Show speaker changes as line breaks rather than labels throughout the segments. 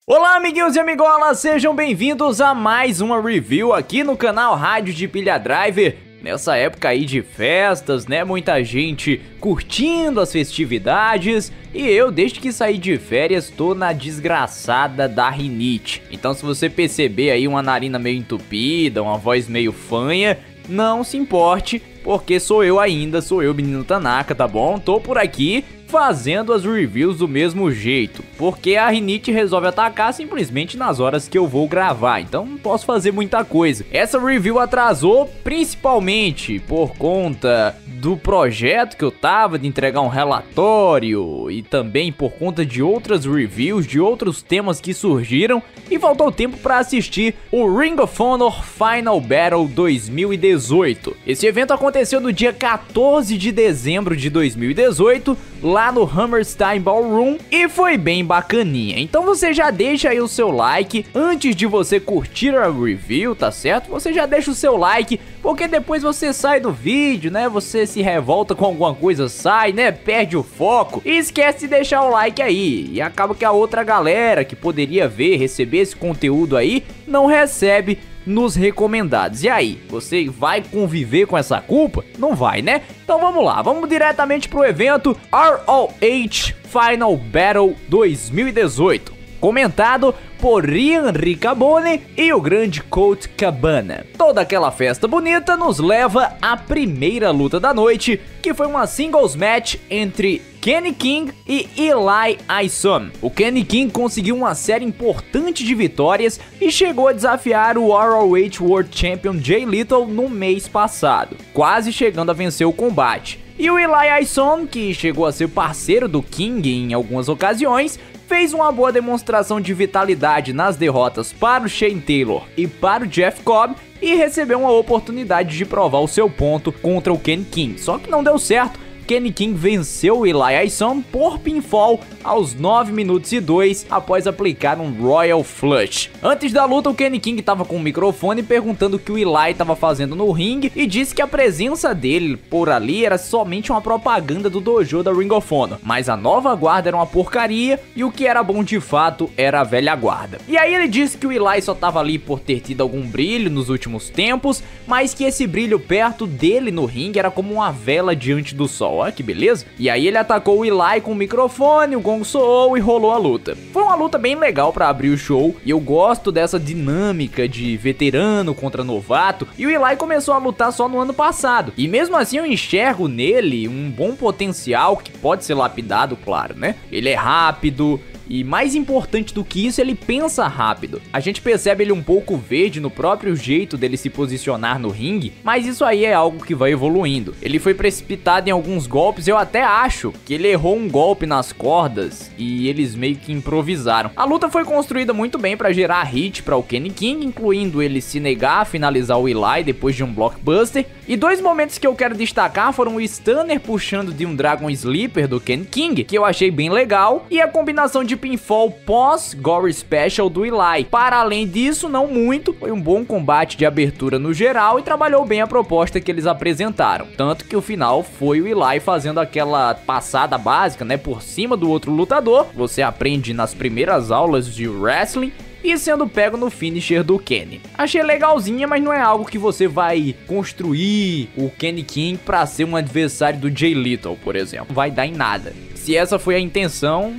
Olá amiguinhos e amigolas, sejam bem-vindos a mais uma review aqui no canal Rádio de Pilha Driver. Nessa época aí de festas, né, muita gente curtindo as festividades e eu, desde que saí de férias, tô na desgraçada da rinite. Então se você perceber aí uma narina meio entupida, uma voz meio fanha, não se importe, porque sou eu ainda, sou eu, menino Tanaka, tá bom? Tô por aqui fazendo as reviews do mesmo jeito, porque a rinite resolve atacar simplesmente nas horas que eu vou gravar, então não posso fazer muita coisa. Essa review atrasou principalmente por conta do projeto que eu tava de entregar um relatório e também por conta de outras reviews de outros temas que surgiram e faltou tempo para assistir o Ring of Honor Final Battle 2018. Esse evento aconteceu no dia 14 de dezembro de 2018, lá no Hammerstein Ballroom, e foi bem bacaninha. Então você já deixa aí o seu like antes de você curtir a review, tá certo? Você já deixa o seu like, porque depois você sai do vídeo, né? Você se revolta com alguma coisa, sai, né? Perde o foco e esquece de deixar o like aí. E acaba que a outra galera que poderia ver, receber esse conteúdo aí, não recebe nos recomendados. E aí, você vai conviver com essa culpa? Não vai, né? Então vamos lá, vamos diretamente pro evento ROH Final Battle 2018, comentado por Ryan Riccaboni e o grande Colt Cabana. Toda aquela festa bonita nos leva à primeira luta da noite, que foi uma singles match entre Kenny King e Eli Isom. O Kenny King conseguiu uma série importante de vitórias e chegou a desafiar o ROH World Champion Jay Lethal no mês passado, quase chegando a vencer o combate. E o Eli Isom, que chegou a ser parceiro do King em algumas ocasiões, fez uma boa demonstração de vitalidade nas derrotas para o Shane Taylor e para o Jeff Cobb e recebeu uma oportunidade de provar o seu ponto contra o Kenny King, só que não deu certo. Kenny King venceu o Eli Isom por pinfall aos 9 minutos e 2 após aplicar um Royal Flush. Antes da luta, o Kenny King estava com o microfone perguntando o que o Eli estava fazendo no ringue e disse que a presença dele por ali era somente uma propaganda do dojo da Ring of Honor, mas a nova guarda era uma porcaria e o que era bom de fato era a velha guarda. E aí ele disse que o Eli só estava ali por ter tido algum brilho nos últimos tempos, mas que esse brilho perto dele no ringue era como uma vela diante do sol. Olha que beleza. E aí ele atacou o Eli com o microfone, o gong soou e rolou a luta. Foi uma luta bem legal pra abrir o show e eu gosto dessa dinâmica de veterano contra novato, e o Eli começou a lutar só no ano passado. E mesmo assim eu enxergo nele um bom potencial que pode ser lapidado, claro, né? Ele é rápido, e mais importante do que isso, ele pensa rápido. A gente percebe ele um pouco verde no próprio jeito dele se posicionar no ringue, mas isso aí é algo que vai evoluindo. Ele foi precipitado em alguns golpes, eu até acho que ele errou um golpe nas cordas e eles meio que improvisaram. A luta foi construída muito bem para gerar hit para o Kenny King, incluindo ele se negar a finalizar o Eli depois de um blockbuster. E dois momentos que eu quero destacar foram o Stunner puxando de um Dragon Sleeper do Kenny King, que eu achei bem legal, e a combinação de pinfall pós Gory Special do Eli. Para além disso, não muito, foi um bom combate de abertura no geral e trabalhou bem a proposta que eles apresentaram. Tanto que o final foi o Eli fazendo aquela passada básica, né, por cima do outro lutador. Você aprende nas primeiras aulas de wrestling, e sendo pego no finisher do Kenny. Achei legalzinha, mas não é algo que você vai construir o Kenny King pra ser um adversário do Jay Lethal, por exemplo. Vai dar em nada. Se essa foi a intenção,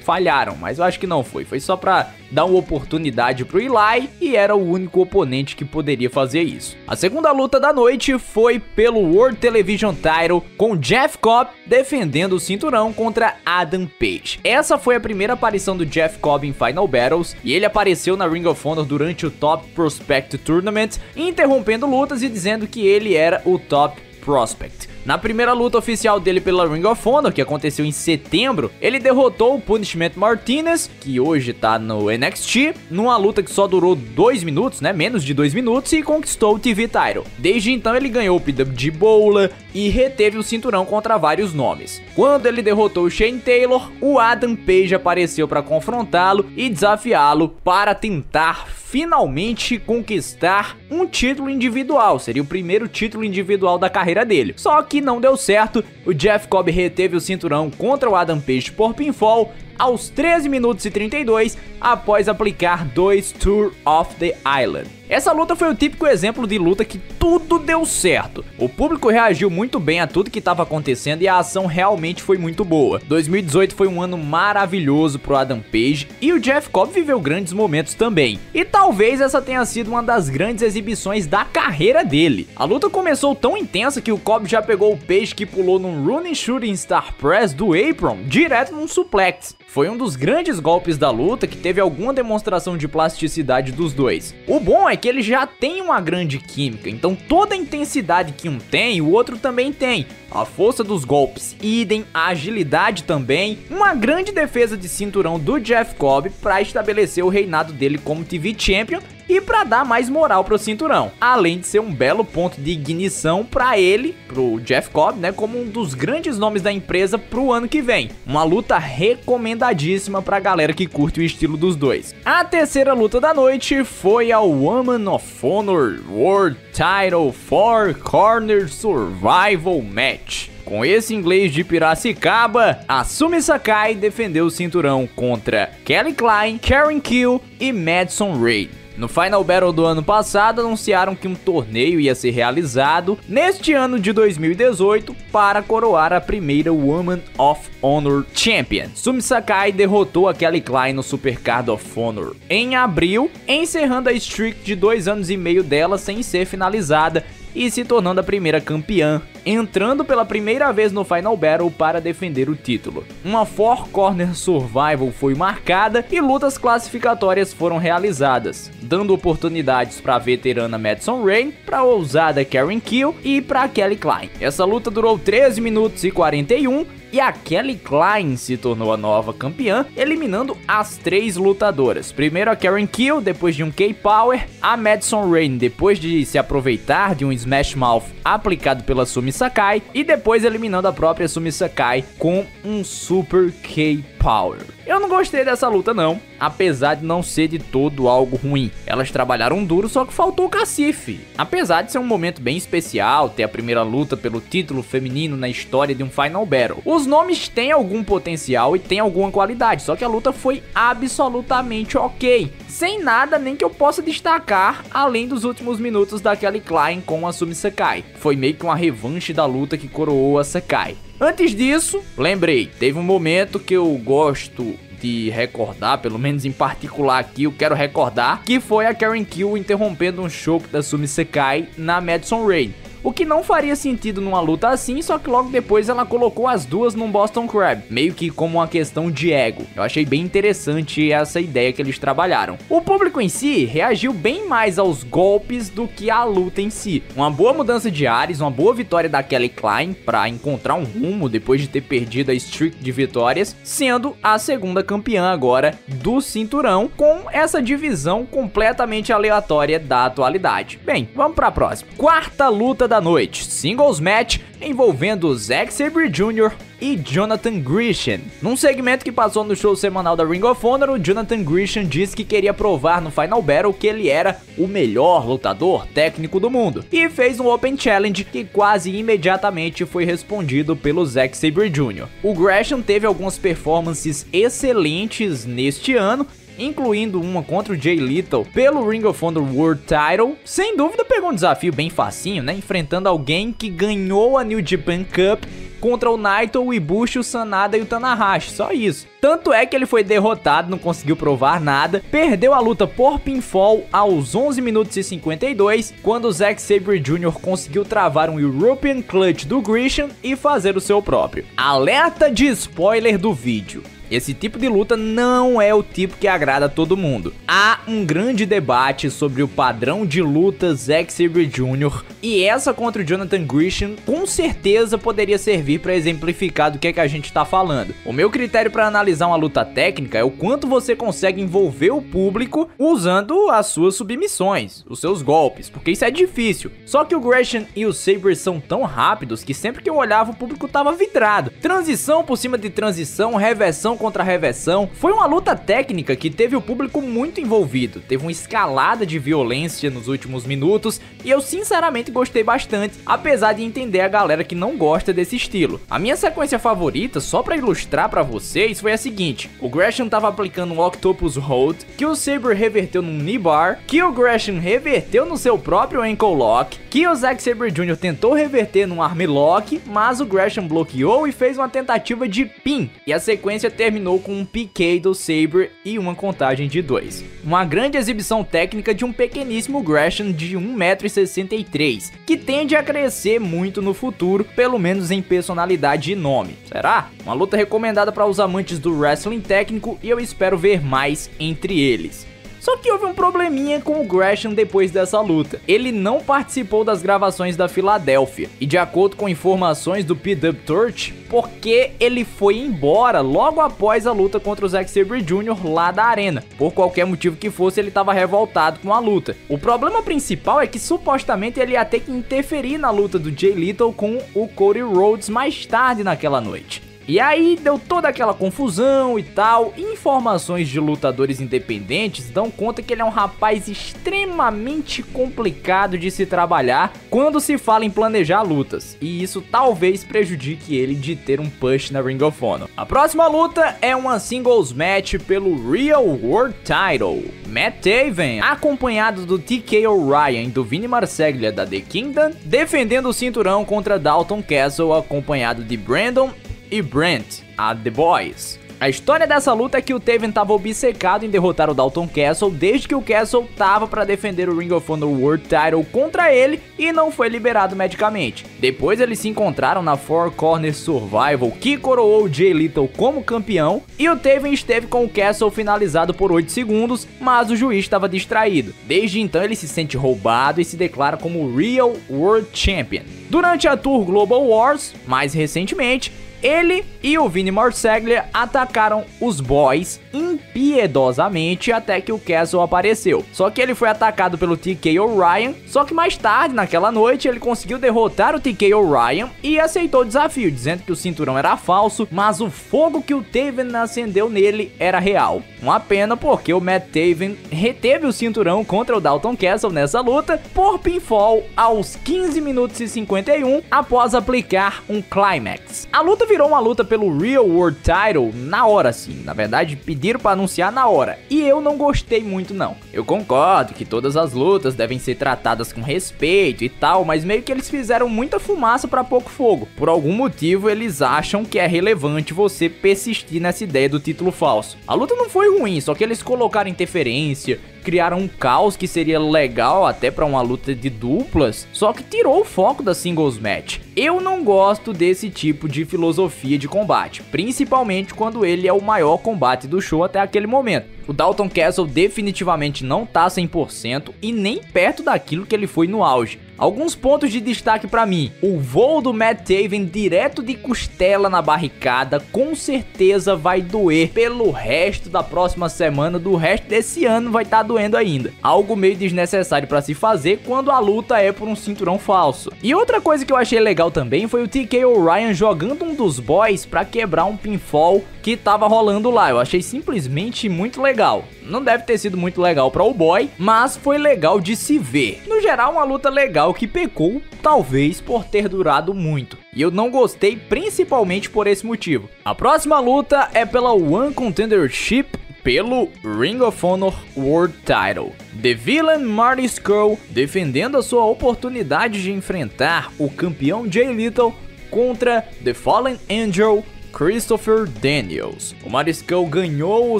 falharam, mas eu acho que não foi. Foi só pra dar uma oportunidade pro Eli e era o único oponente que poderia fazer isso. A segunda luta da noite foi pelo World Television Title, com Jeff Cobb defendendo o cinturão contra Adam Page. Essa foi a primeira aparição do Jeff Cobb em Final Battles e ele apareceu na Ring of Honor durante o Top Prospect Tournament, interrompendo lutas e dizendo que ele era o Top Prospect. Na primeira luta oficial dele pela Ring of Honor, que aconteceu em setembro, ele derrotou o Punishment Martinez, que hoje tá no NXT, numa luta que só durou 2 minutos, né, menos de 2 minutos, e conquistou o TV Title. Desde então ele ganhou o PWG Bowler e reteve o cinturão contra vários nomes. Quando ele derrotou o Shane Taylor, o Adam Page apareceu para confrontá-lo e desafiá-lo para tentar finalmente conquistar um título individual. Seria o primeiro título individual da carreira dele. Só que não deu certo, o Jeff Cobb reteve o cinturão contra o Adam Page por pinfall, aos 13 minutos e 32 após aplicar 2 Tour of the Island. Essa luta foi o típico exemplo de luta que tudo deu certo. O público reagiu muito bem a tudo que estava acontecendo e a ação realmente foi muito boa. 2018 foi um ano maravilhoso pro Adam Page e o Jeff Cobb viveu grandes momentos também. E talvez essa tenha sido uma das grandes exibições da carreira dele. A luta começou tão intensa que o Cobb já pegou o Page, que pulou num Running Shooting Star Press do apron direto num suplex. Foi um dos grandes golpes da luta que teve alguma demonstração de plasticidade dos dois. O bom é que eles já têm uma grande química, então toda a intensidade que um tem, o outro também tem. A força dos golpes, idem, a agilidade também. Uma grande defesa de cinturão do Jeff Cobb para estabelecer o reinado dele como TV Champion e para dar mais moral pro cinturão, além de ser um belo ponto de ignição para ele, pro Jeff Cobb, né, como um dos grandes nomes da empresa pro ano que vem. Uma luta recomendadíssima pra galera que curte o estilo dos dois. A terceira luta da noite foi a Woman of Honor World Title 4 Corner Survival Match. Com esse inglês de Piracicaba, a Sumi Sakai defendeu o cinturão contra Kelly Klein, Karen Kill e Madison Rayne. No Final Battle do ano passado, anunciaram que um torneio ia ser realizado neste ano de 2018 para coroar a primeira Woman of Honor Champion. Sumi Sakai derrotou a Kelly Klein no Supercard of Honor em abril, encerrando a streak de 2 anos e meio dela sem ser finalizada e se tornando a primeira campeã, entrando pela primeira vez no Final Battle para defender o título. Uma 4 Corner Survival foi marcada e lutas classificatórias foram realizadas, dando oportunidades para a veterana Madison Rayne, para a ousada Karen Kill e para Kelly Klein. Essa luta durou 13 minutos e 41 e a Kelly Klein se tornou a nova campeã, eliminando as 3 lutadoras. Primeiro a Karen Kill, depois de um K-Power, a Madison Rayne depois de se aproveitar de um Smash Mouth aplicado pela Sumi Sakai, e depois eliminando a própria Sumi Sakai com um Super K-Power. Eu não gostei dessa luta não, apesar de não ser de todo algo ruim. Elas trabalharam duro, só que faltou o cacife. Apesar de ser um momento bem especial, ter a primeira luta pelo título feminino na história de um Final Battle. Os nomes têm algum potencial e têm alguma qualidade, só que a luta foi absolutamente ok. Sem nada nem que eu possa destacar, além dos últimos minutos da Kelly Klein com a Sumi Sakai. Foi meio que uma revanche da luta que coroou a Sakai. Antes disso, lembrei, teve um momento que eu gosto de recordar, pelo menos em particular aqui, eu quero recordar, que foi a Karen Kill interrompendo um choke da Sumi Sakai na Madison Rayne. O que não faria sentido numa luta assim, só que logo depois ela colocou as duas num Boston Crab, meio que como uma questão de ego. Eu achei bem interessante essa ideia que eles trabalharam. O público em si reagiu bem mais aos golpes do que à luta em si. Uma boa mudança de ares, uma boa vitória da Kelly Klein para encontrar um rumo depois de ter perdido a streak de vitórias, sendo a segunda campeã agora do cinturão, com essa divisão completamente aleatória da atualidade. Bem, vamos para a próxima. Quarta luta da noite, Singles Match envolvendo Zack Sabre Jr. e Jonathan Gresham. Num segmento que passou no show semanal da Ring of Honor, o Jonathan Gresham disse que queria provar no Final Battle que ele era o melhor lutador técnico do mundo e fez um Open Challenge que quase imediatamente foi respondido pelo Zack Sabre Jr. O Gresham teve algumas performances excelentes neste ano, incluindo uma contra o Jay Lethal pelo Ring of Honor World Title. Sem dúvida pegou um desafio bem facinho, né, enfrentando alguém que ganhou a New Japan Cup contra o Naito, o Ibushi, o Sanada e o Tanahashi, só isso. Tanto é que ele foi derrotado, não conseguiu provar nada, perdeu a luta por pinfall aos 11 minutos e 52, quando o Zack Sabre Jr. conseguiu travar um European Clutch do Gresham e fazer o seu próprio. Alerta de spoiler do vídeo. Esse tipo de luta não é o tipo que agrada a todo mundo. Há um grande debate sobre o padrão de luta Zack Sabre Jr. e essa contra o Jonathan Gresham com certeza poderia servir para exemplificar do que é que a gente tá falando. O meu critério para analisar uma luta técnica é o quanto você consegue envolver o público usando as suas submissões, os seus golpes, porque isso é difícil. Só que o Gresham e o Sabre são tão rápidos que sempre que eu olhava o público tava vidrado. Transição por cima de transição, reversão contra reversão. Foi uma luta técnica que teve o público muito envolvido, teve uma escalada de violência nos últimos minutos e eu sinceramente gostei bastante, apesar de entender a galera que não gosta desse estilo. A minha sequência favorita, só pra ilustrar pra vocês, foi a seguinte: o Gresham tava aplicando um Octopus Hold, que o Sabre reverteu num knee bar, que o Gresham reverteu no seu próprio ankle lock, que o Zack Sabre Jr. tentou reverter num armlock, mas o Gresham bloqueou e fez uma tentativa de pin, e a sequência terminou com um PK do Sabre e uma contagem de 2. Uma grande exibição técnica de um pequeníssimo Gresham de 1,63 m, que tende a crescer muito no futuro, pelo menos em personalidade e nome. Será? Uma luta recomendada para os amantes do wrestling técnico e eu espero ver mais entre eles. Só que houve um probleminha com o Gresham depois dessa luta. Ele não participou das gravações da Filadélfia, e de acordo com informações do PW Torch, porque ele foi embora logo após a luta contra o Zack Sabre Jr. lá da arena. Por qualquer motivo que fosse, ele estava revoltado com a luta. O problema principal é que supostamente ele ia ter que interferir na luta do Jay Lethal com o Cody Rhodes mais tarde naquela noite. E aí deu toda aquela confusão e tal. Informações de lutadores independentes dão conta que ele é um rapaz extremamente complicado de se trabalhar quando se fala em planejar lutas, e isso talvez prejudique ele de ter um push na Ring of Honor. A próxima luta é uma singles match pelo Real World Title. Matt Taven, acompanhado do TK O'Ryan e do Vinny Marseglia da The Kingdom, defendendo o cinturão contra Dalton Castle, acompanhado de Brandon e Brent, a The Boys. A história dessa luta é que o Taven estava obcecado em derrotar o Dalton Castle desde que o Castle tava para defender o Ring of Honor World Title contra ele e não foi liberado medicamente. Depois eles se encontraram na Four Corner Survival, que coroou o Jay Lethal como campeão, e o Taven esteve com o Castle finalizado por 8 segundos, mas o juiz estava distraído. Desde então ele se sente roubado e se declara como Real World Champion. Durante a Tour Global Wars, mais recentemente, ele e o Vinny Marseglia atacaram os Boys impiedosamente até que o Castle apareceu. Só que ele foi atacado pelo TK O'Ryan, só que mais tarde naquela noite ele conseguiu derrotar o TK O'Ryan e aceitou o desafio, dizendo que o cinturão era falso, mas o fogo que o Taven acendeu nele era real. Uma pena porque o Matt Taven reteve o cinturão contra o Dalton Castle nessa luta por pinfall aos 15 minutos e 51 após aplicar um climax. A luta virou uma luta pelo Real World Title na hora, sim. Na verdade, pediram para anunciar na hora, e eu não gostei muito não. Eu concordo que todas as lutas devem ser tratadas com respeito e tal, mas meio que eles fizeram muita fumaça para pouco fogo. Por algum motivo eles acham que é relevante você persistir nessa ideia do título falso. A luta não foi ruim, só que eles colocaram interferência, criaram um caos que seria legal até para uma luta de duplas, só que tirou o foco da singles match. Eu não gosto desse tipo de filosofia de combate, principalmente quando ele é o maior combate do show até aquele momento. O Dalton Castle definitivamente não tá 100% e nem perto daquilo que ele foi no auge. Alguns pontos de destaque pra mim: o voo do Matt Taven direto de costela na barricada com certeza vai doer pelo resto da próxima semana, do resto desse ano vai estar doendo ainda. Algo meio desnecessário pra se fazer quando a luta é por um cinturão falso. E outra coisa que eu achei legal também foi o TK O'Ryan jogando um dos boys pra quebrar um pinfall que tava rolando lá. Eu achei simplesmente muito legal. Não deve ter sido muito legal para o boy, mas foi legal de se ver. No geral, uma luta legal que pecou, talvez por ter durado muito. E eu não gostei principalmente por esse motivo. A próxima luta é pela One Contendership pelo Ring of Honor World Title. The Villain Marty Scurll defendendo a sua oportunidade de enfrentar o campeão Jay Lethal contra The Fallen Angel Christopher Daniels. O Marty Scurll ganhou o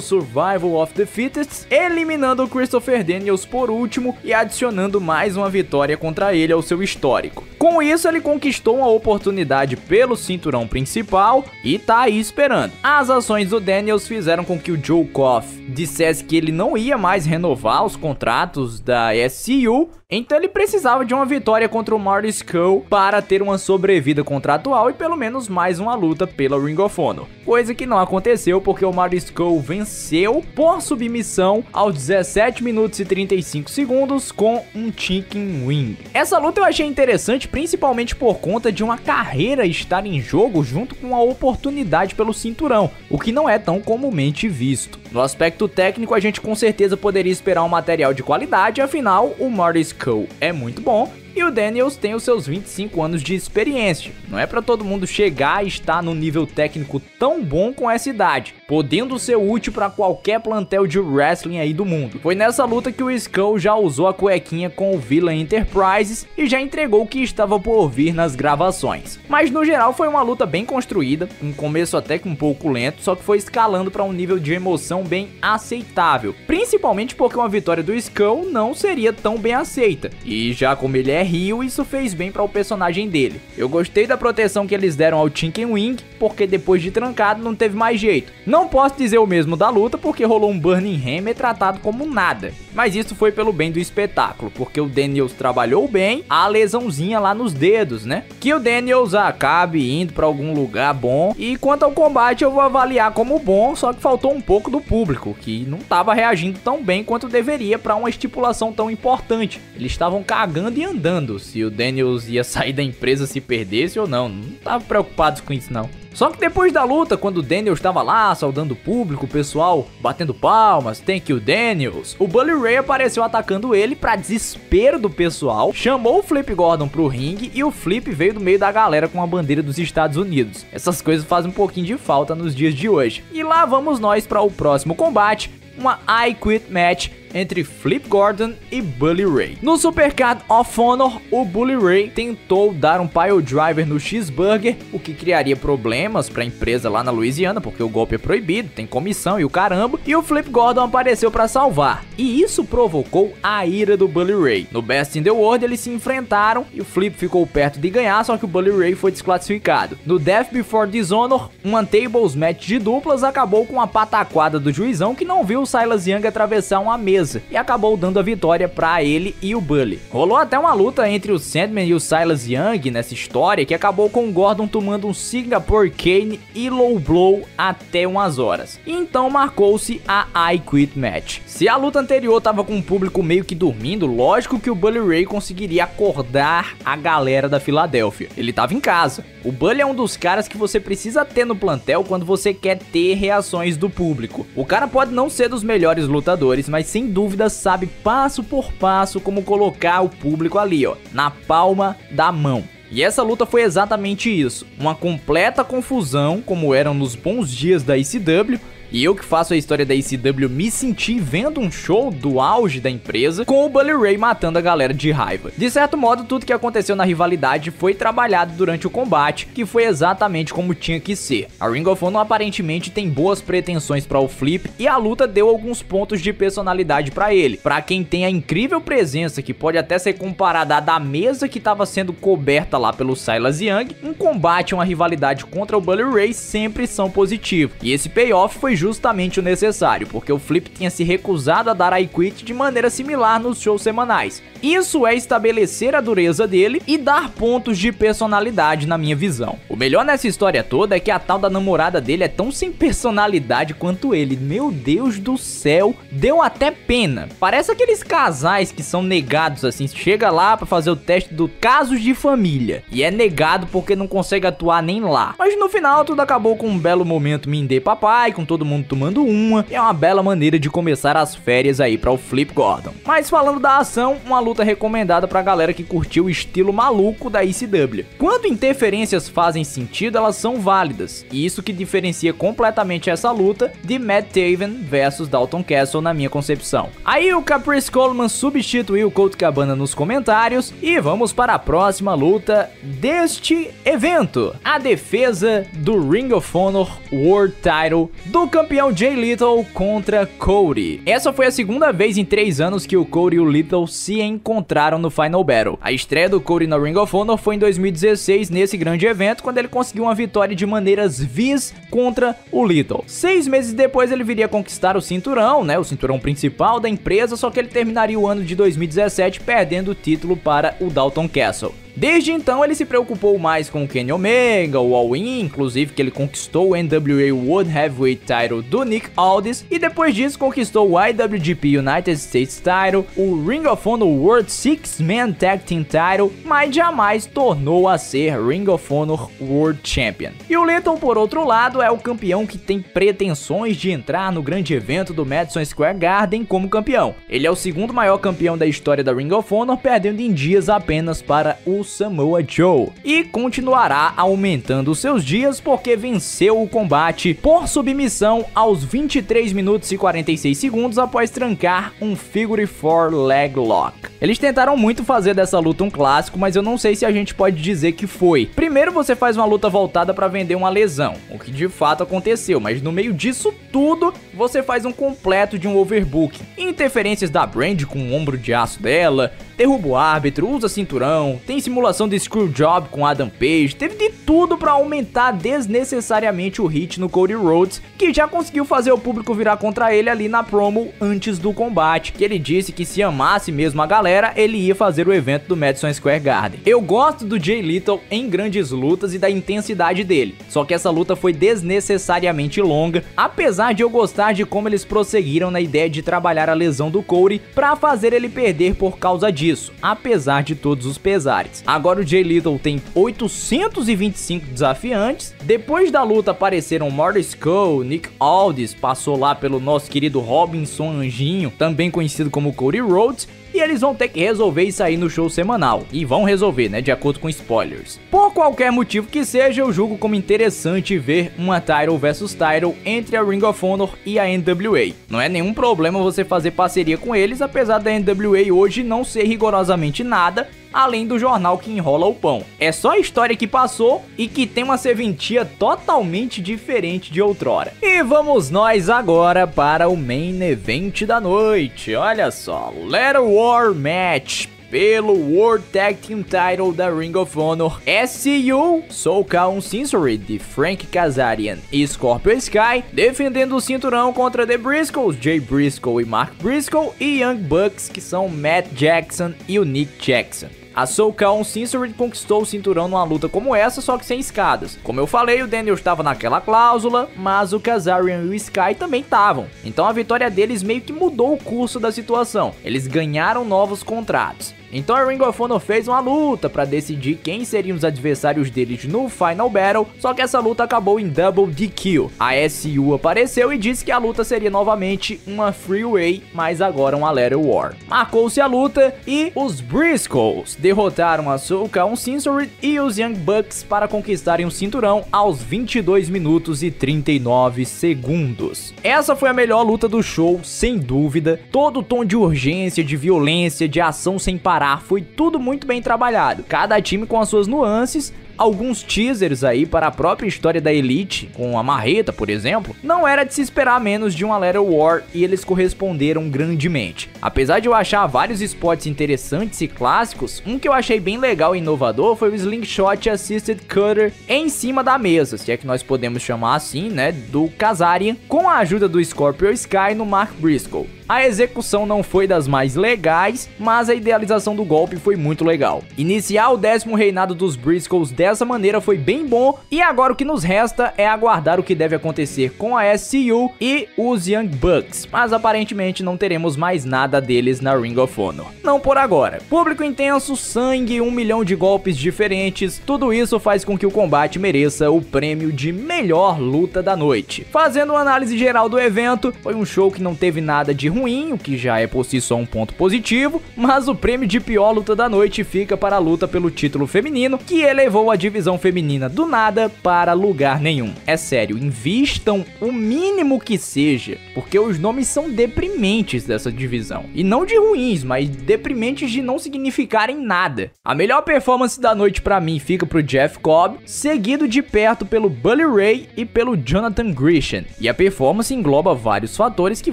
Survival of the Fittest, eliminando o Christopher Daniels por último e adicionando mais uma vitória contra ele ao seu histórico. Com isso, ele conquistou uma oportunidade pelo cinturão principal e tá aí esperando. As ações do Daniels fizeram com que o Joe Koff dissesse que ele não ia mais renovar os contratos da SCU, então ele precisava de uma vitória contra o Marty Scurll para ter uma sobrevida contratual e pelo menos mais uma luta pela Ring of Honor. Coisa que não aconteceu porque o Marty Scurll venceu por submissão aos 17 minutos e 35 segundos com um Chicken Wing. Essa luta eu achei interessante interessante principalmente por conta de uma carreira estar em jogo junto com a oportunidade pelo cinturão, o que não é tão comumente visto. No aspecto técnico, a gente com certeza poderia esperar um material de qualidade, afinal, o Marty Scurll é muito bom e o Daniels tem os seus 25 anos de experiência. Não é pra todo mundo chegar e estar no nível técnico tão bom com essa idade, podendo ser útil pra qualquer plantel de wrestling aí do mundo. Foi nessa luta que o Scurll já usou a cuequinha com o Villain Enterprises e já entregou o que estava por vir nas gravações. Mas no geral foi uma luta bem construída, um começo até que um pouco lento, só que foi escalando pra um nível de emoção bem aceitável, principalmente porque uma vitória do Scurll não seria tão bem aceita, e já como ele é heel, isso fez bem para o personagem dele. Eu gostei da proteção que eles deram ao Chicken Wing, porque depois de trancado não teve mais jeito. Não posso dizer o mesmo da luta, porque rolou um Burning Hammer tratado como nada, mas isso foi pelo bem do espetáculo, porque o Daniels trabalhou bem a lesãozinha lá nos dedos, né? Que o Daniels acabe indo para algum lugar bom, e quanto ao combate eu vou avaliar como bom, só que faltou um pouco do público, que não estava reagindo tão bem quanto deveria para uma estipulação tão importante. Eles estavam cagando e andando se o Daniels ia sair da empresa se perdesse ou não. Não estavam preocupados com isso não. Só que depois da luta, quando o Daniels estava lá saudando o público, o pessoal batendo palmas, thank you Daniels, o Bully Ray apareceu atacando ele pra desespero do pessoal, chamou o Flip Gordon pro ringue e o Flip veio do meio da galera com a bandeira dos Estados Unidos. Essas coisas fazem um pouquinho de falta nos dias de hoje. E lá vamos nós para o próximo combate, uma I Quit Match entre Flip Gordon e Bully Ray. No Supercard of Honor, o Bully Ray tentou dar um pile driver no cheeseburger, o que criaria problemas para a empresa lá na Louisiana, porque o golpe é proibido, tem comissão e o caramba, e o Flip Gordon apareceu para salvar, e isso provocou a ira do Bully Ray. No Best in the World eles se enfrentaram e o Flip ficou perto de ganhar, só que o Bully Ray foi desclassificado. No Death Before Dishonor, um Untables Match de duplas acabou com a pataquada do juizão, que não viu o Silas Young atravessar uma mesa e acabou dando a vitória pra ele e o Bully. Rolou até uma luta entre o Sandman e o Silas Young nessa história, que acabou com o Gordon tomando um Singapore Cane e Low Blow até umas horas. E então marcou-se a I Quit Match. Se a luta anterior tava com o público meio que dormindo, lógico que o Bully Ray conseguiria acordar a galera da Filadélfia. Ele tava em casa. O Bully é um dos caras que você precisa ter no plantel quando você quer ter reações do público. O cara pode não ser dos melhores lutadores, mas sem dúvida sabe passo por passo como colocar o público ali, ó, na palma da mão. E essa luta foi exatamente isso, uma completa confusão, como eram nos bons dias da ECW. E eu que faço a história da ECW me senti vendo um show do auge da empresa, com o Bully Ray matando a galera de raiva. De certo modo, tudo que aconteceu na rivalidade foi trabalhado durante o combate, que foi exatamente como tinha que ser. A Ring of Honor aparentemente tem boas pretensões para o Flip, e a luta deu alguns pontos de personalidade para ele. Para quem tem a incrível presença, que pode até ser comparada à da mesa que estava sendo coberta lá pelo Silas Young, um combate e uma rivalidade contra o Bully Ray sempre são positivos. E esse payoff foi justamente o necessário, porque o Flip tinha se recusado a dar I Quit de maneira similar nos shows semanais. Isso é estabelecer a dureza dele e dar pontos de personalidade na minha visão. O melhor nessa história toda é que a tal da namorada dele é tão sem personalidade quanto ele. Meu Deus do céu, deu até pena. Parece aqueles casais que são negados assim, chega lá pra fazer o teste do casos de família e é negado porque não consegue atuar nem lá. Mas no final tudo acabou com um belo momento Mindê papai, com todo mundo tomando uma, e é uma bela maneira de começar as férias aí para o Flip Gordon. Mas falando da ação, uma luta recomendada pra galera que curtiu o estilo maluco da ECW. Quando interferências fazem sentido, elas são válidas, e isso que diferencia completamente essa luta de Matt Taven versus Dalton Castle na minha concepção. Aí o Caprice Coleman substituiu o Colt Cabana nos comentários, e vamos para a próxima luta deste evento, a defesa do Ring of Honor World Title do campeão Jay Lethal contra Cody. Essa foi a segunda vez em 3 anos que o Cody e o Lethal se encontraram no Final Battle. A estreia do Cody na Ring of Honor foi em 2016, nesse grande evento, quando ele conseguiu uma vitória de maneiras vis contra o Lethal. 6 meses depois ele viria conquistar o cinturão, né, o cinturão principal da empresa, só que ele terminaria o ano de 2017 perdendo o título para o Dalton Castle. Desde então ele se preocupou mais com o Kenny Omega, o All-In, inclusive que ele conquistou o NWA World Heavyweight Title do Nick Aldis, e depois disso conquistou o IWGP United States Title, o Ring of Honor World Six-Man Tag Team Title, mas jamais tornou a ser Ring of Honor World Champion. E o Lethal, por outro lado, é o campeão que tem pretensões de entrar no grande evento do Madison Square Garden como campeão. Ele é o segundo maior campeão da história da Ring of Honor, perdendo em dias apenas para o Samoa Joe. E continuará aumentando seus dias porque venceu o combate por submissão aos 23 minutos e 46 segundos após trancar um Figure 4 Leg Lock. Eles tentaram muito fazer dessa luta um clássico, mas eu não sei se a gente pode dizer que foi. Primeiro você faz uma luta voltada para vender uma lesão, o que de fato aconteceu, mas no meio disso tudo, você faz um completo de um overbooking. Interferências da Brandi com o ombro de aço dela, derruba o árbitro, usa cinturão, tem simulação de screwjob com Adam Page, teve de tudo para aumentar desnecessariamente o hit no Cody Rhodes, que já conseguiu fazer o público virar contra ele ali na promo antes do combate, que ele disse que se amasse mesmo a galera, ele ia fazer o evento do Madison Square Garden. Eu gosto do Jay Lethal em grandes lutas e da intensidade dele, só que essa luta foi desnecessariamente longa, apesar de eu gostar de como eles prosseguiram na ideia de trabalhar a lesão do Cody para fazer ele perder por causa disso, apesar de todos os pesares. Agora o Jay Lethal tem 825 desafiantes, depois da luta apareceram Marty Scurll, Nick Aldis, passou lá pelo nosso querido Robinson Anjinho, também conhecido como Cody Rhodes, e eles vão ter que resolver isso aí no show semanal. E vão resolver, né, de acordo com spoilers. Por qualquer motivo que seja, eu julgo como interessante ver uma title versus title entre a Ring of Honor e a NWA. Não é nenhum problema você fazer parceria com eles, apesar da NWA hoje não ser rigorosamente nada além do jornal que enrola o pão. É só a história que passou e que tem uma serventia totalmente diferente de outrora. E vamos nós agora para o main event da noite. Olha só, Ladder War Match pelo World Tag Team Title da Ring of Honor, SCU, SoCal Uncensored de Frank Kazarian e Scorpio Sky, defendendo o cinturão contra The Briscoes, Jay Briscoe e Mark Briscoe, e Young Bucks, que são Matt Jackson e o Nick Jackson. A SoCal Uncensored conquistou o cinturão numa luta como essa, só que sem escadas. Como eu falei, o Daniel estava naquela cláusula, mas o Kazarian e o Sky também estavam. Então a vitória deles meio que mudou o curso da situação. Eles ganharam novos contratos. Então a Ring of Honor fez uma luta para decidir quem seriam os adversários deles no Final Battle, só que essa luta acabou em Double DQ. A SU apareceu e disse que a luta seria novamente uma Freeway, mas agora uma Ladder War. Marcou-se a luta e os Briscoes derrotaram a SoCal Uncensored e os Young Bucks para conquistarem o cinturão aos 22 minutos e 39 segundos. Essa foi a melhor luta do show, sem dúvida. Todo o tom de urgência, de violência, de ação sem parar, foi tudo muito bem trabalhado. Cada time com as suas nuances, alguns teasers aí para a própria história da Elite, com a Marreta, por exemplo, não era de se esperar menos de uma Ladder War e eles corresponderam grandemente. Apesar de eu achar vários spots interessantes e clássicos, um que eu achei bem legal e inovador foi o Slingshot Assisted Cutter em cima da mesa, se é que nós podemos chamar assim, né, do Kazarian, com a ajuda do Scorpio Sky no Mark Briscoe. A execução não foi das mais legais, mas a idealização do golpe foi muito legal. Iniciar o 10º reinado dos Briscoes dessa maneira foi bem bom, e agora o que nos resta é aguardar o que deve acontecer com a SCU e os Young Bucks, mas aparentemente não teremos mais nada deles na Ring of Honor. Não por agora. Público intenso, sangue, 1 milhão de golpes diferentes, tudo isso faz com que o combate mereça o prêmio de melhor luta da noite. Fazendo uma análise geral do evento, foi um show que não teve nada de ruim, o que já é por si só um ponto positivo, mas o prêmio de pior luta da noite fica para a luta pelo título feminino, que elevou a divisão feminina do nada para lugar nenhum. É sério, invistam o mínimo que seja, porque os nomes são deprimentes dessa divisão. E não de ruins, mas deprimentes de não significarem nada. A melhor performance da noite pra mim fica pro Jeff Cobb, seguido de perto pelo Bully Ray e pelo Jonathan Gresham. E a performance engloba vários fatores que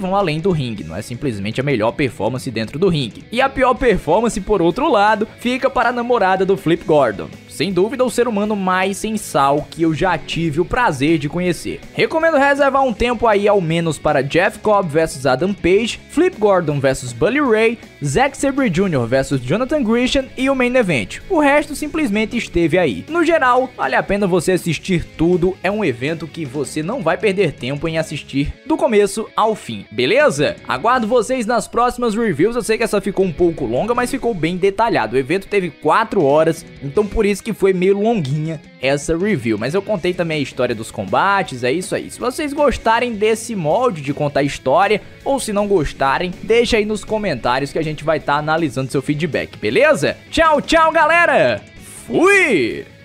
vão além do ringue, não é simplesmente a melhor performance dentro do ringue. E a pior performance, por outro lado, fica para a namorada do Flip Gordon. sem dúvida o ser humano mais sem sal que eu já tive o prazer de conhecer. Recomendo reservar um tempo aí ao menos para Jeff Cobb vs Adam Page, Flip Gordon vs Bully Ray, Zack Sabre Jr. vs Jonathan Gresham e o Main Event. O resto simplesmente esteve aí. No geral, vale a pena você assistir tudo, é um evento que você não vai perder tempo em assistir do começo ao fim, beleza? Aguardo vocês nas próximas reviews, eu sei que essa ficou um pouco longa, mas ficou bem detalhado. O evento teve 4 horas, então por isso que foi meio longuinha essa review, mas eu contei também a história dos combates, é isso aí. Se vocês gostarem desse molde de contar história, ou se não gostarem, deixa aí nos comentários que a gente vai estar analisando seu feedback, beleza? Tchau, tchau, galera! Fui!